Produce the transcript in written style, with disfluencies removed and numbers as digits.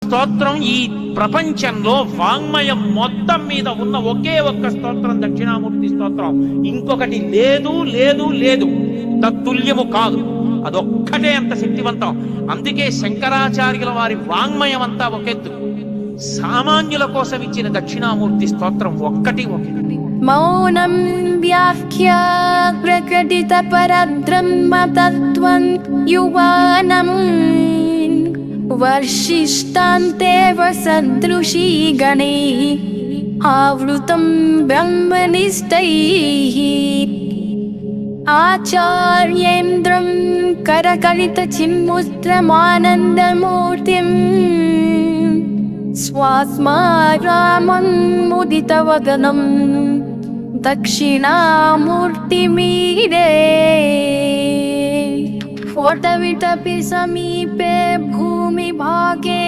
స్తోత్రం ఈ ప్రపంచంలో వాంగ్మయం మొత్తం మీద ఉన్న ఒకే ఒక్క స్తోత్రం దక్షిణామూర్తి స్తోత్రం. ఇంకొకటి లేదు లేదు లేదు, తత్తుల్యము కాదు. అదొక్కటే అంత శక్తివంతం. అందుకే శంకరాచార్యుల వారి వాంగ్మయం అంతా ఒకెత్తు, సామాన్యుల కోసం ఇచ్చిన దక్షిణామూర్తి స్తోత్రం ఒక్కటి ఒకటి. మౌనం వ్యాఖ్య ప్రకటిత పరబ్రహ్మతత్వం యువానం వర్షిష్టాంతేవ సదృశీ గణైః ఆవృతం బ్రహ్మనిష్టైః ఆచార్యేంద్రం కరకలిత చిన్ముద్రమానందమూర్తిం స్వాస్మారామం ముదితవదనం దక్షిణామూర్తిమీడే ఫోటవిటపి సమీపే భూమి భాగే